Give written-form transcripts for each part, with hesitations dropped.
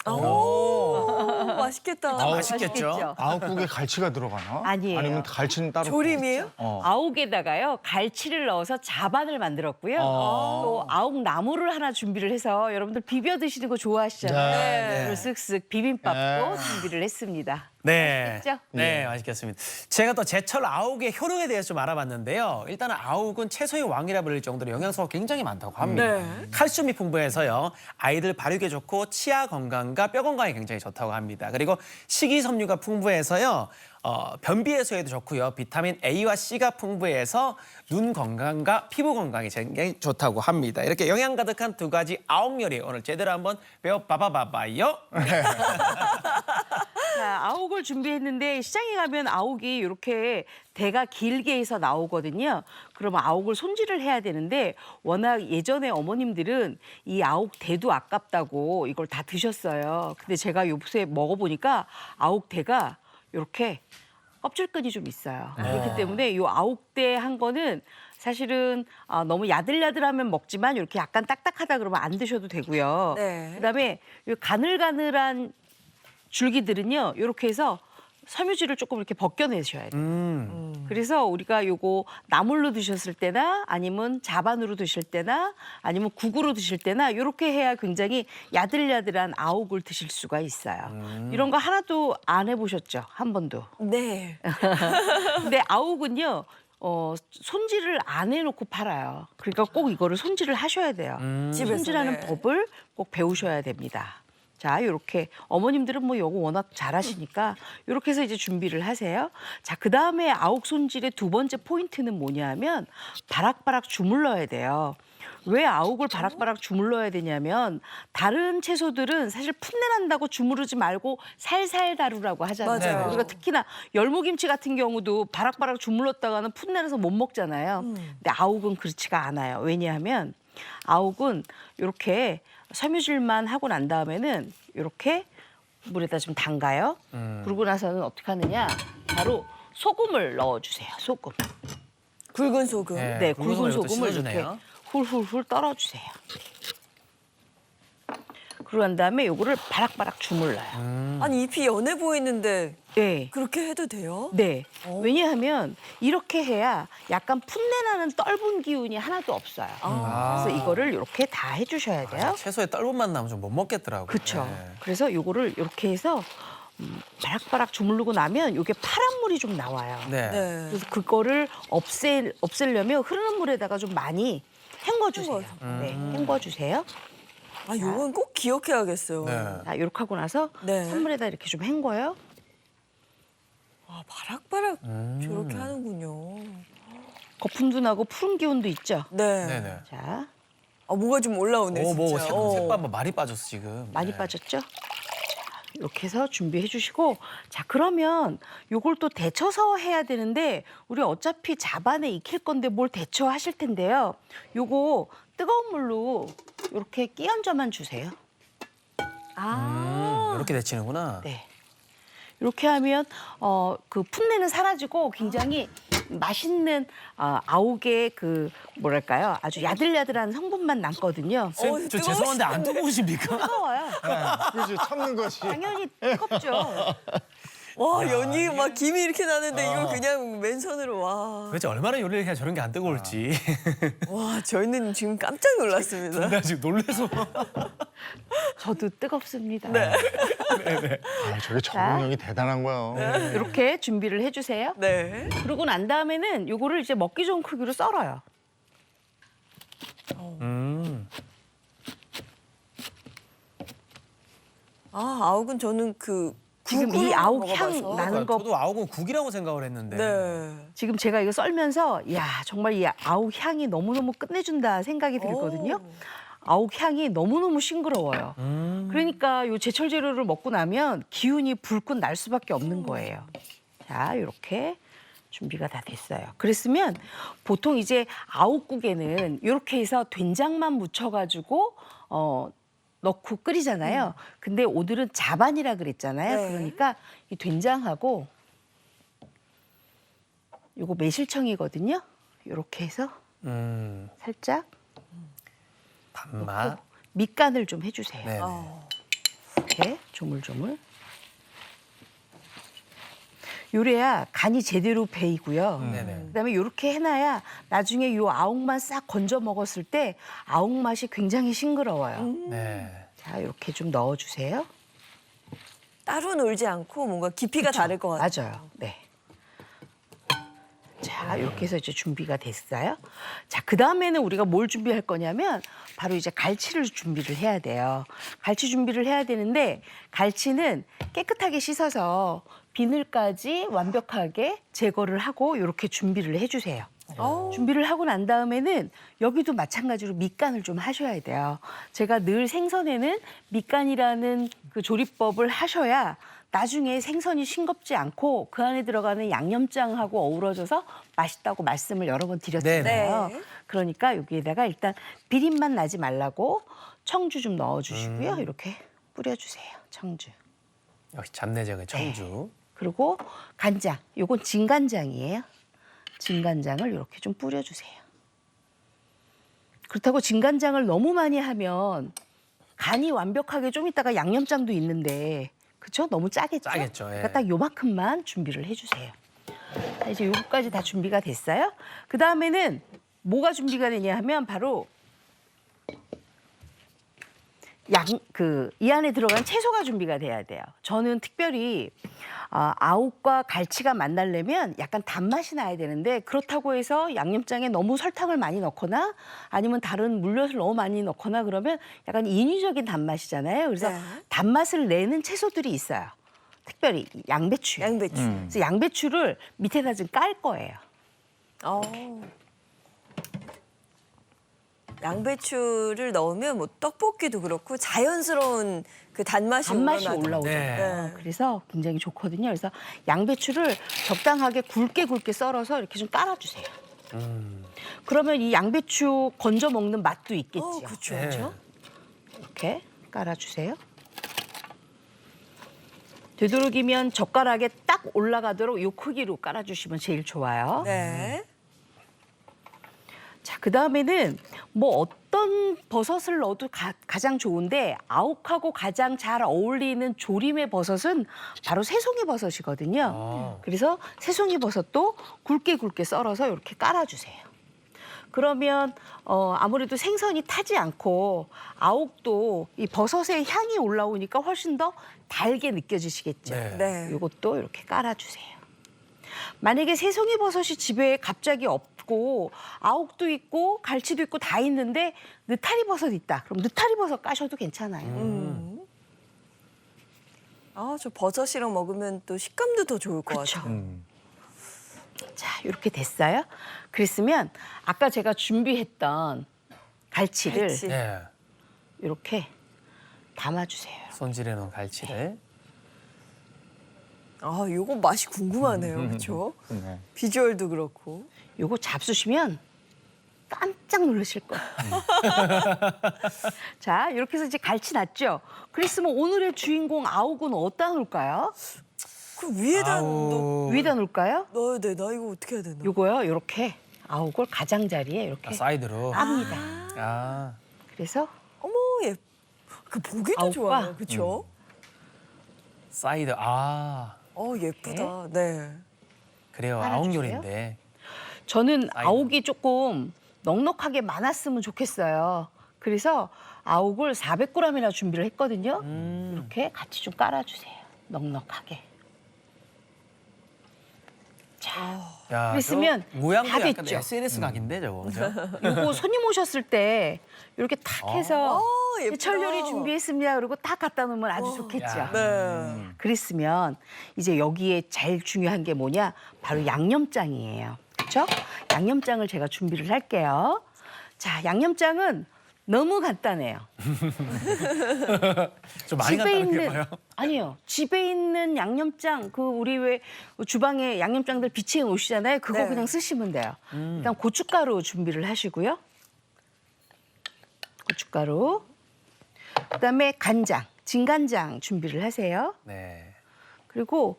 오, 맛있겠다. 맛있겠죠. 아욱국에 갈치가 들어가나? 아니에요. 아니면 갈치는 따로? 조림이에요? 아욱에다가요 갈치를 넣어서 자반을 만들었고요. 또 아욱 나물을 하나 준비를 해서 여러분들 비벼 드시는 거 좋아하시잖아요. 네. 그래서 쓱쓱 비빔밥도 준비를 했습니다. 네. 맛있겠죠? 네, 맛있겠습니다. 제가 또 제철 아욱의 효능에 대해서 좀 알아봤는데요. 일단은 아욱은 채소의 왕이라 불릴 정도로 영양소가 굉장히 많다고 합니다. 네. 칼슘이 풍부해서요. 아이들 발육에 좋고 치아 건강과 뼈 건강에 굉장히 좋다고 합니다. 그리고 식이섬유가 풍부해서요. 변비 해소에도 좋고요. 비타민 A와 C가 풍부해서 눈 건강과 피부 건강에 굉장히 좋다고 합니다. 이렇게 영양 가득한 두 가지 아욱 요리 오늘 제대로 한번 배워봐봐봐요. 자, 아욱을 준비했는데 시장에 가면 아욱이 이렇게 대가 길게 해서 나오거든요. 그러면 아욱을 손질을 해야 되는데 워낙 예전에 어머님들은 이 아욱 대도 아깝다고 이걸 다 드셨어요. 근데 제가 요새 먹어보니까 아욱 대가 이렇게 껍질끈이 좀 있어요. 그렇기 때문에 이 아욱대 한 거는 사실은 너무 야들야들하면 먹지만 이렇게 약간 딱딱하다 그러면 안 드셔도 되고요. 네. 그다음에 이 가늘가늘한 줄기들은요, 이렇게 해서 섬유질을 조금 이렇게 벗겨내셔야 돼요. 그래서 우리가 요거 나물로 드셨을 때나 아니면 자반으로 드실 때나 아니면 국으로 드실 때나 이렇게 해야 굉장히 야들야들한 아욱을 드실 수가 있어요. 이런 거 하나도 안 해보셨죠? 한 번도. 네. 근데 아욱은요. 손질을 안 해놓고 팔아요. 그러니까 꼭 이거를 손질을 하셔야 돼요. 집에서, 손질하는 네. 법을 꼭 배우셔야 됩니다. 자, 이렇게 어머님들은 뭐 요거 워낙 잘하시니까 이렇게 해서 이제 준비를 하세요. 자, 그다음에 아욱 손질의 두 번째 포인트는 뭐냐면 바락바락 주물러야 돼요. 왜 아욱을 바락바락 주물러야 되냐면 다른 채소들은 사실 풋내 난다고 주무르지 말고 살살 다루라고 하잖아요. 맞아요. 우리가 특히나 열무김치 같은 경우도 바락바락 주물렀다가는 풋내 나서 못 먹잖아요. 근데 아욱은 그렇지가 않아요. 왜냐하면 아욱은 이렇게 섬유질만 하고 난 다음에는 이렇게 물에다 좀 담가요. 그러고 나서는 어떻게 하느냐. 바로 소금을 넣어주세요. 소금. 굵은 소금. 네. 네, 굵은 굵은 소금을 또 소금을 씻어주네요. 이렇게 훌훌훌 떨어주세요. 그러고 난 다음에 요거를 바락바락 주물러요. 아니 잎이 연해 보이는데 네. 그렇게 해도 돼요? 네. 왜냐하면 이렇게 해야 약간 풋내나는 떫은 기운이 하나도 없어요. 그래서 이거를 이렇게 다 해주셔야 돼요. 채소에 떫은 맛 나면 좀 못 먹겠더라고요. 그렇죠. 네. 그래서 요거를 이렇게 해서 바락바락 주물르고 나면 요게 파란 물이 좀 나와요. 네. 네. 그래서 그거를 없애려면 흐르는 물에다가 좀 많이 헹궈주세요. 네, 헹궈주세요. 아, 요건 꼭 기억해야겠어요. 네. 자, 이렇게 하고 나서 네. 찬물에다 이렇게 좀 헹궈요. 아, 바락바락 저렇게 하는군요. 거품도 나고 푸른 기운도 있죠. 네. 네네. 자, 아, 뭐가 좀 올라오네, 오, 뭐 진짜. 색깔 뭐 많이 빠졌어 지금. 많이 네. 빠졌죠? 자, 이렇게 해서 준비해 주시고 자, 그러면 요걸 또 데쳐서 해야 되는데 우리 어차피 자반에 익힐 건데 뭘 데쳐하실 텐데요. 요거 뜨거운 물로 이렇게 끼얹어만 주세요. 이렇게 데치는구나. 네. 이렇게 하면 그 풋내는 사라지고 굉장히 맛있는 아욱의 그 뭐랄까요? 아주 야들야들한 성분만 남거든요. 선생님, 저 죄송한데 안 뜨거우십니까? 뜨거워요. 그렇지, 참는 것이. 당연히 뜨겁죠. 와, 연기 막 김이 이렇게 나는데 이거 그냥 맨손으로 와. 도대체 얼마나 요리를 해야 저런 게 안 뜨거울지. 와, 저희는 지금 깜짝 놀랐습니다. 나 지금 놀래서. 저도 뜨겁습니다. 네. 아, 저게 적응력이 대단한 거야. 이렇게 준비를 해주세요. 네. 그러고 난 다음에는 요거를 이제 먹기 좋은 크기로 썰어요. 아, 아욱은 저는 그 지금 국으로 이 아욱 향 먹어봐서. 나는 거 저도 아욱은 국이라고 생각을 했는데. 네. 지금 제가 이거 썰면서 야 정말 이 아욱 향이 너무너무 끝내준다 생각이 들거든요. 오. 아욱 향이 너무너무 싱그러워요. 그러니까 요 제철 재료를 먹고 나면 기운이 불끈 날 수밖에 없는 거예요. 자, 이렇게 준비가 다 됐어요. 그랬으면 보통 이제 아욱국에는 이렇게 해서 된장만 묻혀가지고 넣고 끓이잖아요. 근데 오늘은 자반이라 그랬잖아요. 네. 그러니까 이 된장하고 요거 매실청이거든요. 이렇게 해서 살짝 단맛. 밑간을 좀 해주세요. 네. 아, 이렇게. 조물조물. 요래야 간이 제대로 배이고요. 네네. 그다음에 이렇게 해놔야 나중에 요 아욱만 싹 건져 먹었을 때 아욱 맛이 굉장히 싱그러워요. 네. 자, 이렇게 좀 넣어주세요. 따로 놀지 않고 뭔가 깊이가 다를 것 같아요. 맞아요. 네. 자, 이렇게 해서 이제 준비가 됐어요. 자, 그 다음에는 우리가 뭘 준비할 거냐면 바로 이제 갈치를 준비를 해야 돼요. 갈치 준비를 해야 되는데 갈치는 깨끗하게 씻어서 비늘까지 완벽하게 제거를 하고 이렇게 준비를 해주세요. 준비를 하고 난 다음에는 여기도 마찬가지로 밑간을 좀 하셔야 돼요. 제가 늘 생선에는 밑간이라는 그 조리법을 하셔야 나중에 생선이 싱겁지 않고 그 안에 들어가는 양념장하고 어우러져서 맛있다고 말씀을 여러 번 드렸잖아요. 네네. 그러니까 여기에다가 일단 비린맛 나지 말라고 청주 좀 넣어주시고요. 이렇게 뿌려주세요. 청주. 역시 잡내적인 청주. 그리고 간장. 요건 진간장이에요. 진간장을 이렇게 좀 뿌려주세요. 그렇다고 진간장을 너무 많이 하면 간이 완벽하게 좀 있다가 양념장도 있는데 그렇죠? 너무 짜겠죠? 짜겠죠, 예. 그러니까 딱 요만큼만 준비를 해주세요. 자, 이제 요거까지 다 준비가 됐어요. 그 다음에는 뭐가 준비가 되냐 하면 바로 이 안에 들어간 채소가 준비가 돼야 돼요. 저는 특별히 아욱과 갈치가 만나려면 약간 단맛이 나야 되는데 그렇다고 해서 양념장에 너무 설탕을 많이 넣거나 아니면 다른 물엿을 너무 많이 넣거나 그러면 약간 인위적인 단맛이잖아요. 그래서 네. 단맛을 내는 채소들이 있어요. 특별히 양배추. 양배추. 그래서 양배추를 밑에다 좀 깔 거예요. 어. 양배추를 넣으면 뭐 떡볶이도 그렇고 자연스러운 그 단맛이 올라오죠. 올라오잖아요. 네. 그래서 굉장히 좋거든요. 그래서 양배추를 적당하게 굵게 지게 이렇게 좀 깔아주세요. 그러면 이 양배추 건져 먹는 맛도 있겠죠. 그렇죠. 네. 이렇게 깔아주세요. 되도록이면 젓가락에 딱 올라가도록 이 크기로 깔아주시면 제일 좋아요. 네. 자, 그다음에는 뭐 어떤 버섯을 넣어도 가장 좋은데 아욱하고 가장 잘 어울리는 조림의 버섯은 바로 새송이 버섯이거든요. 그래서 새송이 버섯도 굵게 썰어서 이렇게 깔아주세요. 그러면 아무래도 생선이 타지 않고 아욱도 이 버섯의 향이 올라오니까 훨씬 더 달게 느껴지시겠죠. 네. 네. 이것도 이렇게 깔아주세요. 만약에 새송이 버섯이 집에 갑자기 없고 아욱도 있고 갈치도 있고 다 있는데 느타리 버섯 있다. 그럼 느타리 버섯 까셔도 괜찮아요. 저 버섯이랑 먹으면 또 식감도 더 좋을 것 그렇죠. 같아요. 자, 이렇게 됐어요. 그랬으면 아까 제가 준비했던 갈치를 갈치. 네. 이렇게 담아주세요. 손질해 놓은 갈치를. 요거 맛이 궁금하네요. 그렇죠? 네. 비주얼도 그렇고. 요거 잡수시면 깜짝 놀라실 거예요. 자, 이렇게 해서 이제 갈치 났죠? 그랬으면 오늘의 주인공 아욱은 어디다 놓을까요? 그 위에다 위에다 놓을까요? 넣어야 돼. 나 이거 어떻게 해야 되나? 요거요, 이렇게 아욱을 가장자리에 이렇게 사이드로. 깝니다. 아. 그래서 어머, 그 보기도 아욱과? 좋아요. 그렇죠? 사이드. 아. 예쁘다. 네. 그래요. 깔아주세요. 아욱 요리인데. 저는 사이드. 아욱이 조금 넉넉하게 많았으면 좋겠어요. 그래서 아욱을 400g이나 준비를 했거든요. 이렇게 같이 좀 깔아주세요. 넉넉하게. 자, 야, 그랬으면 저 모양도 다 약간 됐죠? SNS 각인데 저거. 그죠? 요거 손님 오셨을 때 이렇게 탁 해서 예쁘다. 철요리 준비했습니다. 그리고 딱 갖다 놓으면 아주 좋겠죠. 야. 네. 그랬으면 이제 여기에 제일 중요한 게 뭐냐? 바로 양념장이에요. 그렇죠? 양념장을 제가 준비를 할게요. 자, 양념장은 너무 간단해요. 좀 많이 간단하게 봐요. 아니요. 집에 있는 양념장 그 우리 왜 주방에 양념장들 비치해 놓으시잖아요. 그거 네. 그냥 쓰시면 돼요. 일단 고춧가루 준비를 하시고요. 고춧가루. 그다음에 간장, 진간장 준비를 하세요. 네. 그리고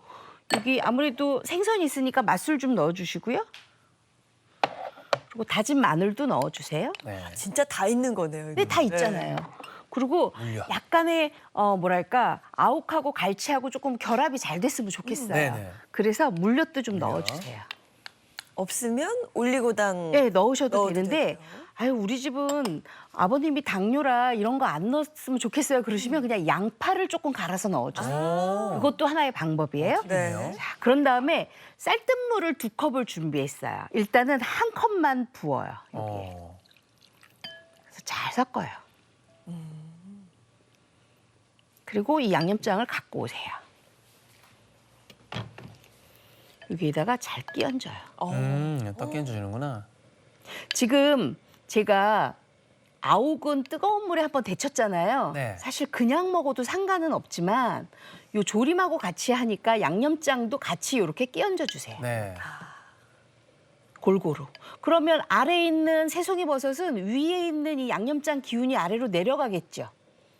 여기 아무래도 생선이 있으니까 맛술 좀 넣어주시고요. 그리고 다진 마늘도 넣어주세요. 네. 진짜 다 있는 거네요. 근데 이거. 다 있잖아요. 그리고 물엿. 약간의 뭐랄까 아욱하고 갈치하고 조금 결합이 잘 됐으면 좋겠어요. 네네. 그래서 물엿도 좀 물엿. 넣어주세요. 없으면 올리고당 네, 넣으셔도 넣어도 되는데 되고요. 아유 우리 집은 아버님이 당뇨라 이런 거 안 넣었으면 좋겠어요. 그러시면 그냥 양파를 조금 갈아서 넣어주세요. 그것도 하나의 방법이에요. 네. 자, 그런 다음에 쌀뜨물을 2컵을 준비했어요. 일단은 한 컵만 부어요. 여기에. 그래서 잘 섞어요. 그리고 이 양념장을 갖고 오세요. 여기에다가 잘 끼얹어요. 떡 끼얹어주는구나. 지금 제가 아욱은 뜨거운 물에 한번 데쳤잖아요. 네. 사실 그냥 먹어도 상관은 없지만 요 조림하고 같이 하니까 양념장도 같이 이렇게 끼얹어 주세요. 네. 골고루. 그러면 아래에 있는 새송이 버섯은 위에 있는 이 양념장 기운이 아래로 내려가겠죠.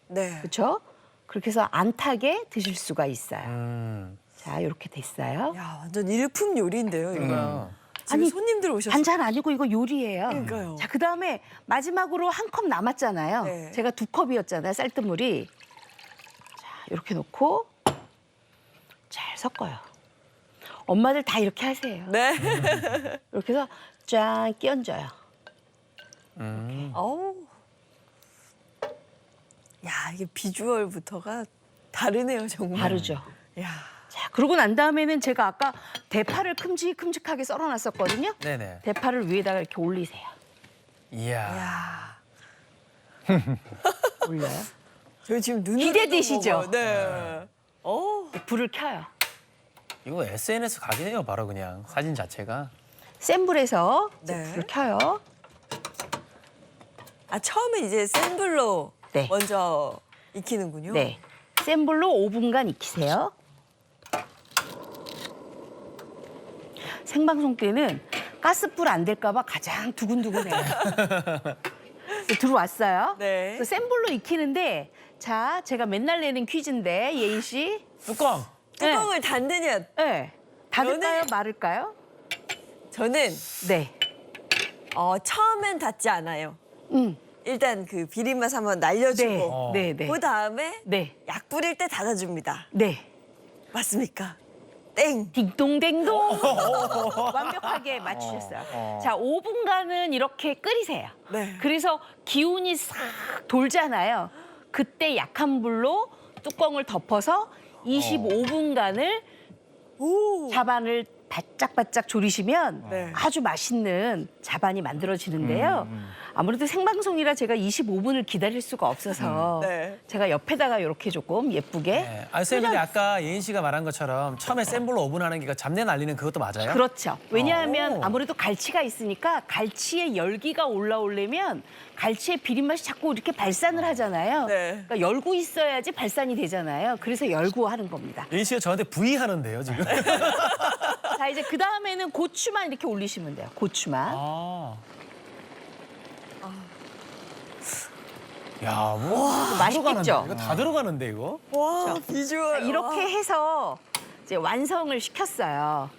네. 그렇죠? 그렇게 해서 안 타게 드실 수가 있어요. 음. 자, 이렇게 됐어요. 야, 완전 일품 요리인데요, 이거. 지금 아니, 손님들 오셨어요. 반찬 아니고 이거 요리예요. 그러니까요. 자, 그다음에 마지막으로 한 컵 남았잖아요. 네. 제가 2컵이었잖아요, 쌀뜨물이. 자, 이렇게 놓고 잘 섞어요. 엄마들 다 이렇게 하세요. 네. 이렇게 해서 짠 끼얹어요. 어우. 야, 이게 비주얼부터가 다르네요, 정말. 다르죠. 야. 자, 그러고 난 다음에는 제가 아까 대파를 큼직큼직하게 썰어놨었거든요. 네네. 대파를 위에다가 이렇게 올리세요. 이야. 야. 올려요. 저 지금 눈으로 기대되시죠? 네. 불을 켜요. 이거 SNS 각이네요, 바로 그냥 사진 자체가. 센 불에서 이제 네. 불을 켜요. 아, 처음에 이제 센 불로 네. 먼저 익히는군요. 네. 센 불로 5분간 익히세요. 생방송 때는 가스불 안 될까 봐 가장 두근두근해요. 그래서 들어왔어요. 네. 그래서 센 불로 익히는데 자, 제가 맨날 내는 퀴즈인데 예인 씨. 뚜껑. 뚜껑을 닫느냐? 네. 닫을까요? 저는- 말을까요? 저는 네. 처음엔 닫지 않아요. 음. 일단 그 비린맛 한번 날려주고 네. 네. 그 다음에 네. 약 뿌릴 때 닫아줍니다. 네. 맞습니까? 땡. 딩동댕동. 완벽하게 맞추셨어요. 자, 5분간은 이렇게 끓이세요. 네. 그래서 기운이 싹 돌잖아요. 그때 약한 불로 뚜껑을 덮어서 25분간을 오. 자반을 바짝바짝 졸이시면 네. 아주 맛있는 자반이 만들어지는데요. 아무래도 생방송이라 제가 25분을 기다릴 수가 없어서 네. 제가 옆에다가 이렇게 조금 예쁘게 네. 아니, 선생님, 근데 아까 예인 씨가 말한 것처럼 처음에 센 불로 5분 하는 게 잡내 날리는 그것도 맞아요? 그렇죠. 왜냐하면 오. 아무래도 갈치가 있으니까 갈치의 열기가 올라오려면 갈치의 비린맛이 자꾸 이렇게 발산을 하잖아요. 네. 그러니까 열고 있어야지 발산이 되잖아요. 그래서 열고 하는 겁니다. 예인 씨가 저한테 부의 하는데요, 지금. 자, 이제 그 다음에는 고추만 이렇게 올리시면 돼요. 고추만. 아. 야, 뭐. 맛있겠죠? 이거 다 들어가는데, 이거? 와, 비주얼. 이렇게 해서 이제 완성을 시켰어요.